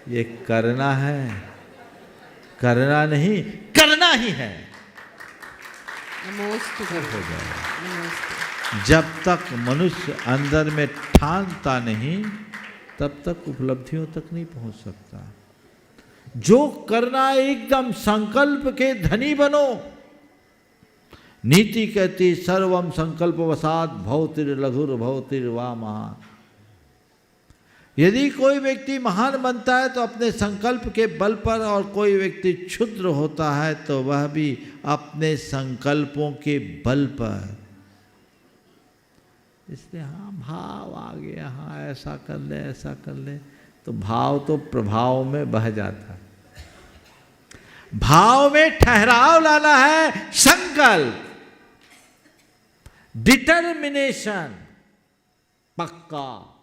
ये करना है, करना नहीं करना ही है, नमोस्तु हो जाएगा। नमोस्तु। जब तक मनुष्य अंदर में ठानता नहीं तब तक उपलब्धियों तक नहीं पहुंच सकता। जो करना एकदम संकल्प के धनी बनो। नीति कहती सर्वम संकल्प वसात भवतिर लघुर भवतिर वा महान। यदि कोई व्यक्ति महान बनता है तो अपने संकल्प के बल पर, और कोई व्यक्ति क्षुद्र होता है तो वह भी अपने संकल्पों के बल पर। इसलिए हाँ भाव आ गया, हाँ ऐसा कर ले ऐसा कर ले, तो भाव तो प्रभाव में बह जाता है। भाव में ठहराव लाना है, संकल्प, डिटर्मिनेशन, पक्का।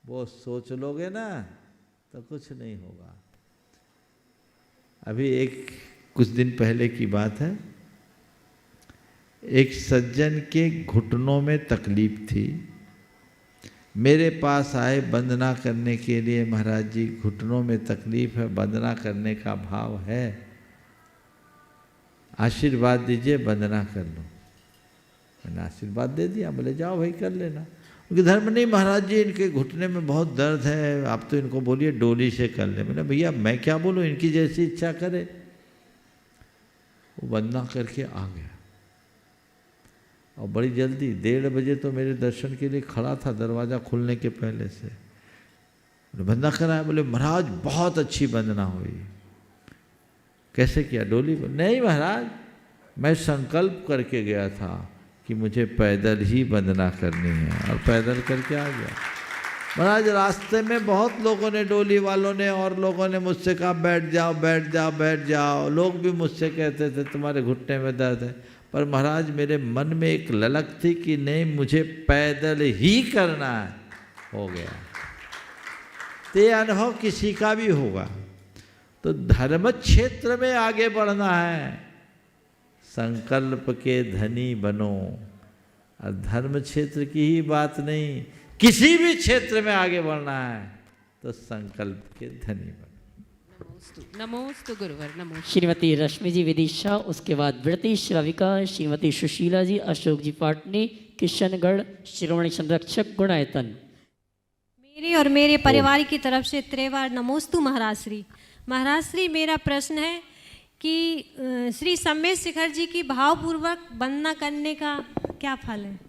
वो सोच लोगे ना तो कुछ नहीं होगा। अभी कुछ दिन पहले की बात है, एक सज्जन के घुटनों में तकलीफ थी। मेरे पास आए वंदना करने के लिए, महाराज जी घुटनों में तकलीफ है, वंदना करने का भाव है, आशीर्वाद दीजिए, वंदना कर लो। मैंने आशीर्वाद दे दिया, बोले जाओ भाई कर लेना। उनके धर्म नहीं महाराज जी इनके घुटने में बहुत दर्द है, आप तो इनको बोलिए डोली से कर ले। मैंने भैया मैं क्या बोलूँ, इनकी जैसी इच्छा करे। वो वंदना करके आ गया और बड़ी जल्दी 1:30 बजे तो मेरे दर्शन के लिए खड़ा था दरवाज़ा खुलने के पहले से। वंदना कराया, बोले महाराज बहुत अच्छी वंदना हुई। कैसे किया? डोली? नहीं महाराज मैं संकल्प करके गया था कि मुझे पैदल ही वंदना करनी है, और पैदल करके आ गया। महाराज रास्ते में बहुत लोगों ने, डोली वालों ने और लोगों ने मुझसे कहा बैठ जाओ बैठ जाओ बैठ जाओ। लोग भी मुझसे कहते थे तुम्हारे घुटने में दर्द है, पर महाराज मेरे मन में एक ललक थी कि नहीं मुझे पैदल ही करना है। हो गया। तो ये अनुभव किसी का भी होगा। तो धर्म क्षेत्र में आगे बढ़ना है, संकल्प के धनी बनो। और धर्म क्षेत्र की ही बात नहीं, किसी भी क्षेत्र में आगे बढ़ना है तो संकल्प के धनी बनो। नमोस्तु गुरुवर, नमोस्तु। श्रीमती रश्मि जी विदिशा, उसके बाद वृत्ति श्राविका, श्रीमती सुशीला जी, अशोक जी पाटनी, किशनगढ़, शिरोमणि संरक्षक गुणायतन। मेरे और मेरे परिवार की तरफ से त्रिवार नमोस्तु महाराज श्री। महाराज श्री मेरा प्रश्न है कि श्री सम्मेद शिखर जी की भावपूर्वक वंदना करने का क्या फल है?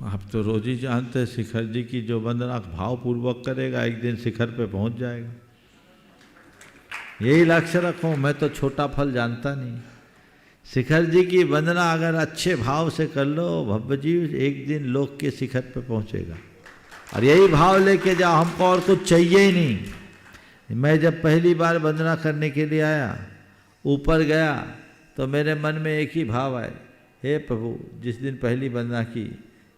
आप तो रोज ही जानते हैं शिखर जी की जो वंदना भावपूर्वक करेगा एक दिन शिखर पे पहुंच जाएगा। यही लक्ष्य रखो। मैं तो छोटा फल जानता नहीं। शिखर जी की वंदना अगर अच्छे भाव से कर लो, भव्य जी एक दिन लोक के शिखर पे पहुंचेगा। और यही भाव लेके जाओ, हमको और कुछ चाहिए ही नहीं। मैं जब पहली बार वंदना करने के लिए आया, ऊपर गया तो मेरे मन में एक ही भाव आए, हे प्रभु जिस दिन पहली वंदना की,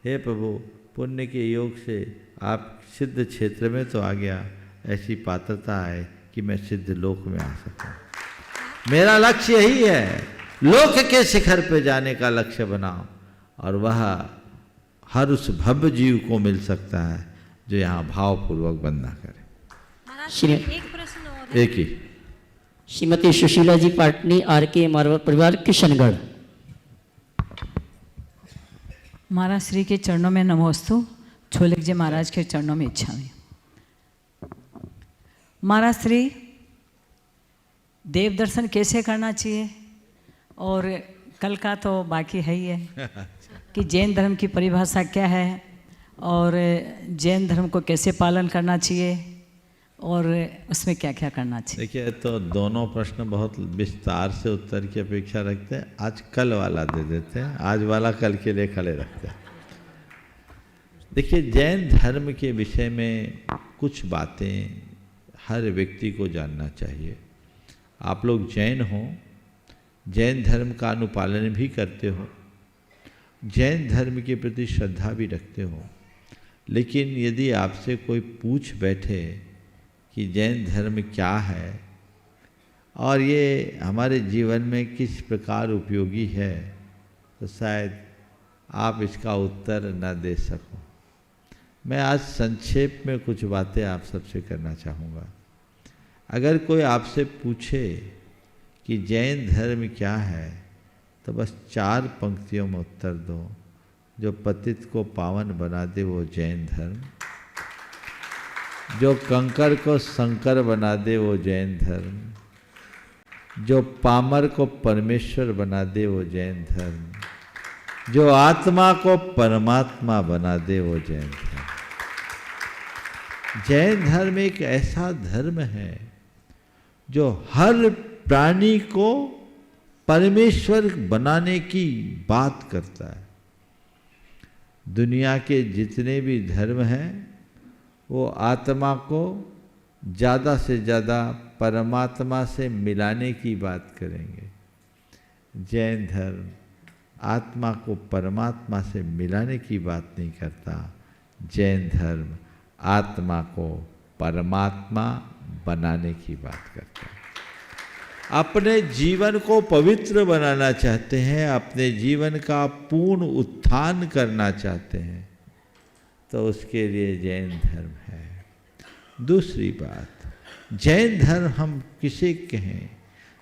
हे प्रभु पुण्य के योग से आप सिद्ध क्षेत्र में तो आ गया, ऐसी पात्रता है कि मैं सिद्ध लोक में आ सकूं। मेरा लक्ष्य यही है, लोक के शिखर पे जाने का लक्ष्य बनाओ, और वह हर उस भव्य जीव को मिल सकता है जो यहाँ भावपूर्वक वंदना करे। एक प्रश्न और है। एक ही। श्रीमती सुशीला जी पाटनी, RK मारवाड़ परिवार, किशनगढ़। महाराज श्री के चरणों में नमोस्तु, छोलिक जी महाराज के चरणों में इच्छा में। महाराज श्री देव दर्शन कैसे करना चाहिए, और कल का तो बाकी है ही है कि जैन धर्म की परिभाषा क्या है, और जैन धर्म को कैसे पालन करना चाहिए, और उसमें क्या क्या करना चाहिए। देखिए तो दोनों प्रश्न बहुत विस्तार से उत्तर की अपेक्षा रखते हैं। आज कल वाला दे देते हैं, आज वाला कल के लिए खड़े रखते हैं। देखिए जैन धर्म के विषय में कुछ बातें हर व्यक्ति को जानना चाहिए। आप लोग जैन हो, जैन धर्म का अनुपालन भी करते हो, जैन धर्म के प्रति श्रद्धा भी रखते हो, लेकिन यदि आपसे कोई पूछ बैठे कि जैन धर्म क्या है और ये हमारे जीवन में किस प्रकार उपयोगी है, तो शायद आप इसका उत्तर न दे सको। मैं आज संक्षेप में कुछ बातें आप सबसे करना चाहूँगा। अगर कोई आपसे पूछे कि जैन धर्म क्या है, तो बस 4 पंक्तियों में उत्तर दो। जो पतित को पावन बना दे वो जैन धर्म, जो कंकर को शंकर बना दे वो जैन धर्म, जो पामर को परमेश्वर बना दे वो जैन धर्म, जो आत्मा को परमात्मा बना दे वो जैन धर्म। जैन धर्म एक ऐसा धर्म है जो हर प्राणी को परमेश्वर बनाने की बात करता है। दुनिया के जितने भी धर्म हैं वो आत्मा को ज़्यादा से ज़्यादा परमात्मा से मिलाने की बात करेंगे। जैन धर्म आत्मा को परमात्मा से मिलाने की बात नहीं करता। जैन धर्म आत्मा को परमात्मा बनाने की बात करता है। अपने जीवन को पवित्र बनाना चाहते हैं, अपने जीवन का पूर्ण उत्थान करना चाहते हैं, तो उसके लिए जैन धर्म है। दूसरी बात, जैन धर्म हम किसे कहें?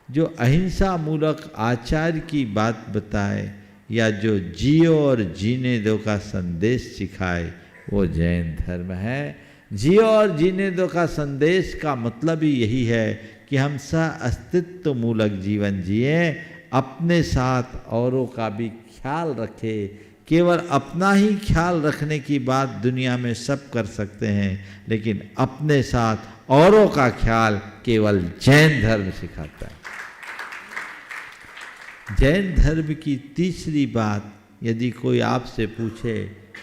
जो अहिंसा मूलक आचार की बात बताए या जो जियो और जीने दो का संदेश सिखाए, वो जैन धर्म है। जियो और जीने दो का संदेश का मतलब ही यही है कि हम सह अस्तित्व मूलक जीवन जिए, अपने साथ औरों का भी ख्याल रखें। केवल अपना ही ख्याल रखने की बात दुनिया में सब कर सकते हैं, लेकिन अपने साथ औरों का ख्याल केवल जैन धर्म सिखाता है। जैन धर्म की तीसरी बात, यदि कोई आपसे पूछे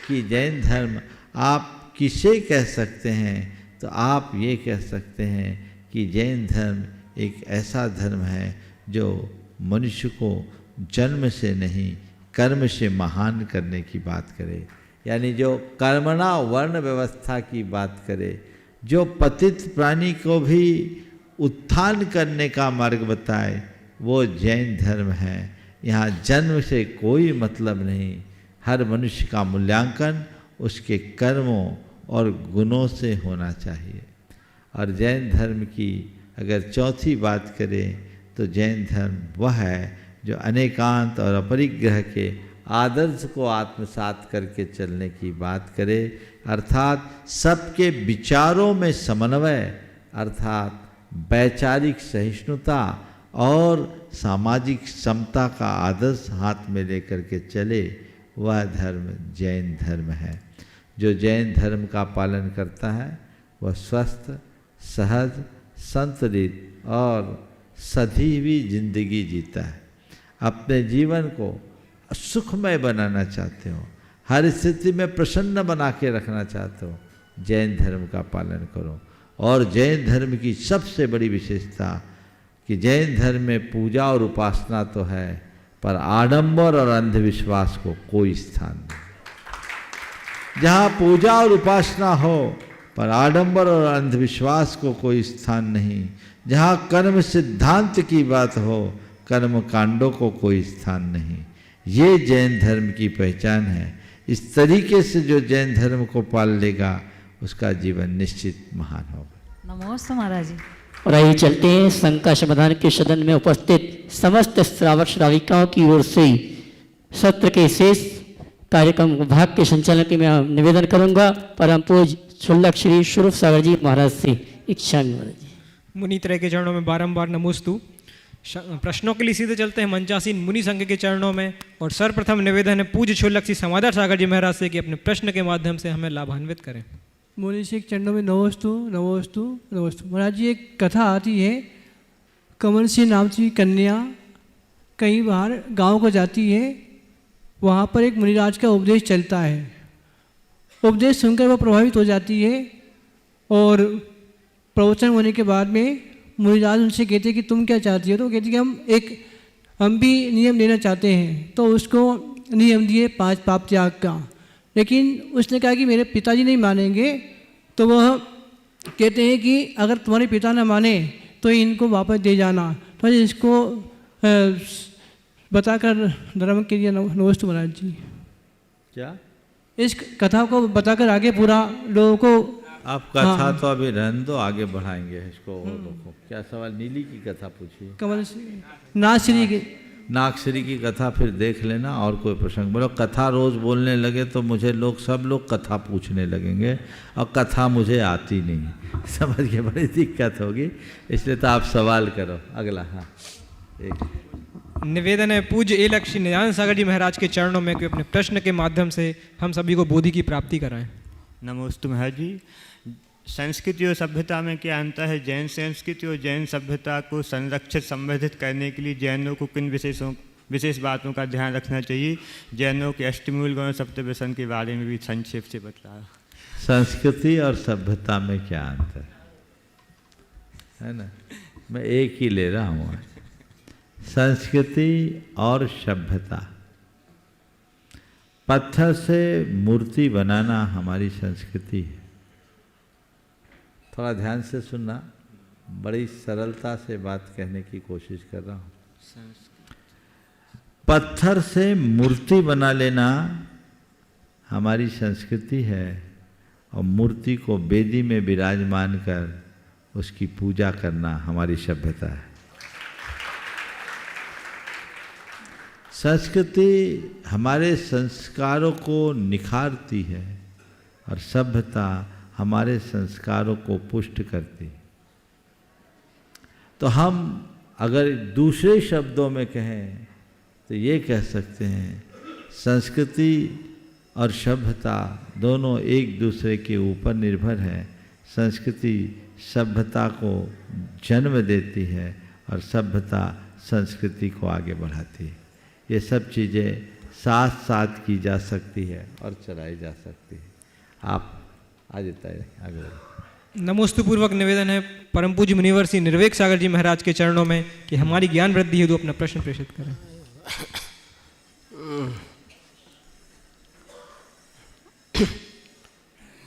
कि जैन धर्म आप किसे कह सकते हैं, तो आप ये कह सकते हैं कि जैन धर्म एक ऐसा धर्म है जो मनुष्य को जन्म से नहीं कर्म से महान करने की बात करे, यानी जो कर्मणा वर्ण व्यवस्था की बात करे, जो पतित प्राणी को भी उत्थान करने का मार्ग बताए, वो जैन धर्म है। यहाँ जन्म से कोई मतलब नहीं, हर मनुष्य का मूल्यांकन उसके कर्मों और गुणों से होना चाहिए। और जैन धर्म की अगर चौथी बात करें तो जैन धर्म वह है जो अनेकांत और अपरिग्रह के आदर्श को आत्मसात करके चलने की बात करे, अर्थात सबके विचारों में समन्वय, अर्थात वैचारिक सहिष्णुता और सामाजिक समता का आदर्श हाथ में लेकर के चले, वह धर्म जैन धर्म है। जो जैन धर्म का पालन करता है वह स्वस्थ, सहज, संतुलित और सधी हुई जिंदगी जीता है। अपने जीवन को सुखमय बनाना चाहते हो, हर स्थिति में प्रसन्न बना के रखना चाहते हो, जैन धर्म का पालन करो। और जैन धर्म की सबसे बड़ी विशेषता कि जैन धर्म में पूजा और उपासना तो है, पर आडंबर और अंधविश्वास को कोई स्थान नहीं। जहाँ पूजा और उपासना हो पर आडंबर और अंधविश्वास को कोई स्थान नहीं, जहाँ कर्म सिद्धांत की बात हो कर्म कांडों को कोई स्थान नहीं। ये जैन धर्म की पहचान है। इस तरीके से जो जैन धर्म को पाल लेगा उसका जीवन निश्चित महान होगा। नमस्ते महाराज जी। और आइए चलते हैं शंका समाधान के सदन में उपस्थित समस्त श्रावक श्राविकाओं की ओर से सत्र के शेष कार्यक्रम भाग के संचालन के मैं निवेदन करूंगा परम पूज्य शुल्लक श्री स्वरूप सागर जी महाराज से इच्छा महाराज जी। मुनित्रय के चरणों में बारंबार नमोस्तु। प्रश्नों के लिए सीधे चलते हैं मंचासीन मुनि संघ के चरणों में। और सर्वप्रथम निवेदन है पूज्य शुल्लक श्री समाधान सागर जी महाराज से कि अपने प्रश्न के माध्यम से हमें लाभान्वित करें। मुनि सिंह चरणों में नमोस्तु नमोस्तु नमोस्तु। महाराज जी, एक कथा आती है, कमल सिंह नाम की कन्या कहीं बाहर गांव को जाती है, वहाँ पर एक मुनिराज का उपदेश चलता है। उपदेश सुनकर वह प्रभावित हो जाती है और प्रवचन होने के बाद में मुनिराज उनसे कहते हैं कि तुम क्या चाहती हो? तो कहती है कि हम भी नियम लेना चाहते हैं। तो उसको नियम दिए 5 पाप त्याग का, लेकिन उसने कहा कि मेरे पिताजी नहीं मानेंगे, तो वह कहते हैं कि अगर तुम्हारे पिता न माने तो इनको वापस दे जाना। तो इसको बताकर धर्म के लिए नमस्तु महाराज जी। क्या इस कथा को बताकर आगे पूरा लोगों को आप कथा तो अभी रहने दो, आगे बढ़ाएंगे इसको। देखो क्या सवाल, नीली की कथा पूछिए। कमल नागश्री की नागश्री की कथा फिर देख लेना। और कोई प्रसंग बोलो। कथा रोज बोलने लगे तो मुझे सब लोग कथा पूछने लगेंगे और कथा मुझे आती नहीं, समझ के बड़ी दिक्कत होगी। इसलिए तो आप सवाल करो। अगला। हाँ, एक निवेदन है पूज्य ए लक्ष्मी नित्यानंद सागर जी महाराज के चरणों में कि अपने प्रश्न के माध्यम से हम सभी को बोधि की प्राप्ति कराएं। नमोस्तु महाराज जी। संस्कृति और सभ्यता में क्या अंतर है? जैन संस्कृति और जैन सभ्यता को संरक्षित संवर्धित करने के लिए जैनों को किन विशेष बातों का ध्यान रखना चाहिए? जैनों के अष्टमूल गौण सप्तव्यसन के बारे में भी संक्षेप से बतलाओ। संस्कृति और सभ्यता में क्या अंतर है ना? मैं एक ही ले रहा हूँ। संस्कृति और सभ्यता। पत्थर से मूर्ति बनाना हमारी संस्कृति है। थोड़ा ध्यान से सुनना, बड़ी सरलता से बात कहने की कोशिश कर रहा हूँ। पत्थर से मूर्ति बना लेना हमारी संस्कृति है और मूर्ति को वेदी में विराजमान कर उसकी पूजा करना हमारी सभ्यता है। संस्कृति हमारे संस्कारों को निखारती है और सभ्यता हमारे संस्कारों को पुष्ट करती है। तो हम अगर दूसरे शब्दों में कहें तो ये कह सकते हैं संस्कृति और सभ्यता दोनों एक दूसरे के ऊपर निर्भर है। संस्कृति सभ्यता को जन्म देती है और सभ्यता संस्कृति को आगे बढ़ाती है। ये सब चीज़ें साथ साथ की जा सकती है और चलाई जा सकती है। आप आ जाता है आगे। नमोस्तु पूर्वक निवेदन है परम पूज्य मुनिवर श्री निर्वेक सागर जी महाराज के चरणों में कि हमारी ज्ञान वृद्धि हेतु अपना प्रश्न प्रेषित करें।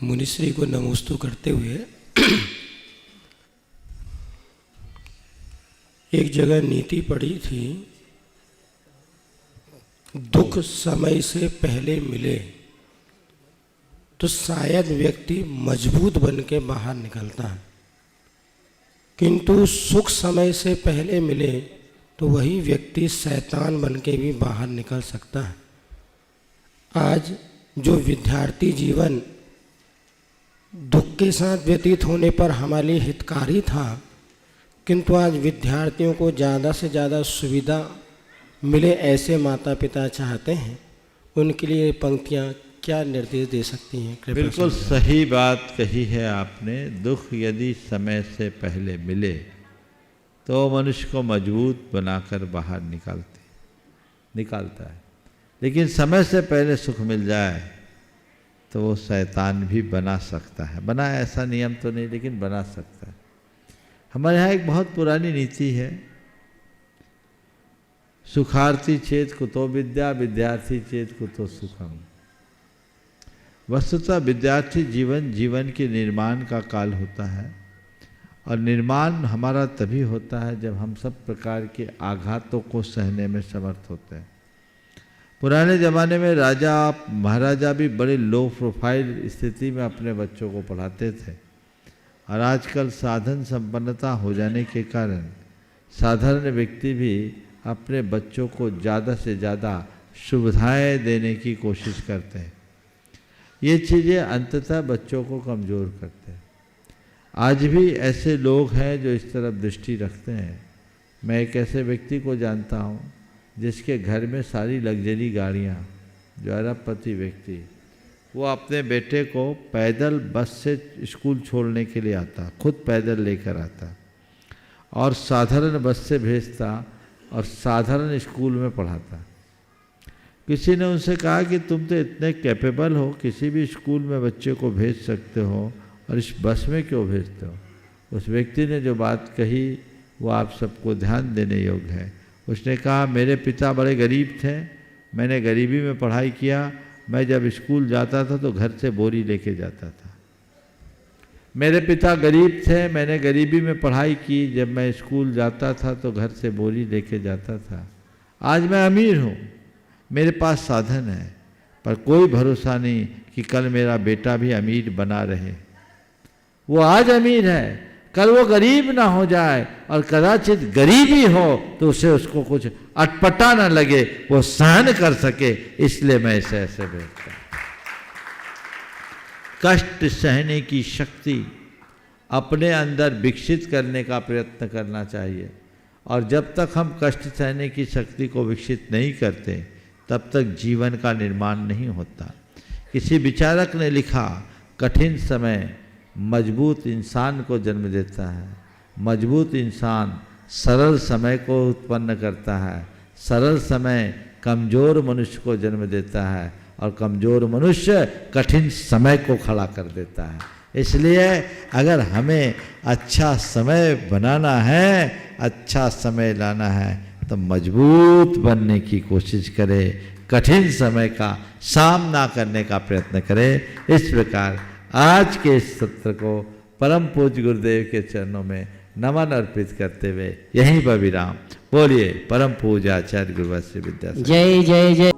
मुनिश्री को नमोस्तु करते हुए एक जगह नीति पढ़ी थी, दुख समय से पहले मिले तो शायद व्यक्ति मजबूत बन के बाहर निकलता है, किंतु सुख समय से पहले मिले तो वही व्यक्ति शैतान बन के भी बाहर निकल सकता है। आज जो विद्यार्थी जीवन दुख के साथ व्यतीत होने पर हमारे लिए हितकारी था, किंतु आज विद्यार्थियों को ज़्यादा से ज़्यादा सुविधा मिले ऐसे माता पिता चाहते हैं, उनके लिए पंक्तियाँ क्या निर्देश दे सकती हैं? बिल्कुल सही बात कही है आपने। दुख यदि समय से पहले मिले तो मनुष्य को मजबूत बनाकर बाहर निकालता है, लेकिन समय से पहले सुख मिल जाए तो वो शैतान भी बना सकता है। बना ऐसा नियम तो नहीं, लेकिन बना सकता है। हमारे यहाँ एक बहुत पुरानी नीति है, सुखार्थी चेत कुतो विद्या, विद्यार्थी चेत कुतो सुखम। वस्तुतः विद्यार्थी जीवन के निर्माण का काल होता है और निर्माण हमारा तभी होता है जब हम सब प्रकार के आघातों को सहने में समर्थ होते हैं। पुराने ज़माने में राजा महाराजा भी बड़े लो प्रोफाइल स्थिति में अपने बच्चों को पढ़ाते थे, और आजकल साधन संपन्नता हो जाने के कारण साधारण व्यक्ति भी अपने बच्चों को ज़्यादा से ज़्यादा सुविधाएं देने की कोशिश करते हैं। ये चीज़ें अंततः बच्चों को कमज़ोर करते हैं। आज भी ऐसे लोग हैं जो इस तरफ दृष्टि रखते हैं। मैं एक ऐसे व्यक्ति को जानता हूँ जिसके घर में सारी लग्जरी गाड़ियाँ, जो अरबपति व्यक्ति, वो अपने बेटे को पैदल बस से स्कूल छोड़ने के लिए आता, खुद पैदल लेकर आता और साधारण बस से भेजता और साधारण स्कूल में पढ़ाता। किसी ने उनसे कहा कि तुम तो इतने कैपेबल हो, किसी भी स्कूल में बच्चे को भेज सकते हो और इस बस में क्यों भेजते हो? उस व्यक्ति ने जो बात कही वो आप सबको ध्यान देने योग्य है। उसने कहा, मेरे पिता बड़े गरीब थे, मैंने गरीबी में पढ़ाई किया, मैं जब स्कूल जाता था तो घर से बोरी लेके जाता था। मेरे पिता गरीब थे, मैंने गरीबी में पढ़ाई की। जब मैं स्कूल जाता था तो घर से बोरी लेके जाता था। आज मैं अमीर हूँ, मेरे पास साधन है, पर कोई भरोसा नहीं कि कल मेरा बेटा भी अमीर बना रहे। वो आज अमीर है, कल वो गरीब ना हो जाए, और कदाचित गरीबी हो तो उसे उसको कुछ अटपटा ना लगे, वो सहन कर सके। इसलिए मैं इसे ऐसे भेजता हूँ। कष्ट सहने की शक्ति अपने अंदर विकसित करने का प्रयत्न करना चाहिए, और जब तक हम कष्ट सहने की शक्ति को विकसित नहीं करते तब तक जीवन का निर्माण नहीं होता। किसी विचारक ने लिखा, कठिन समय मजबूत इंसान को जन्म देता है, मजबूत इंसान सरल समय को उत्पन्न करता है, सरल समय कमज़ोर मनुष्य को जन्म देता है, और कमज़ोर मनुष्य कठिन समय को खड़ा कर देता है। इसलिए अगर हमें अच्छा समय बनाना है, अच्छा समय लाना है, तो मजबूत बनने की कोशिश करें, कठिन समय का सामना करने का प्रयत्न करें। इस प्रकार आज के इस सत्र को परम पूज्य गुरुदेव के चरणों में नमन अर्पित करते हुए यहीं पर विराम। बोलिए परम पूज्य आचार्य गुरुवर श्री विद्यासागर। जय जय जय।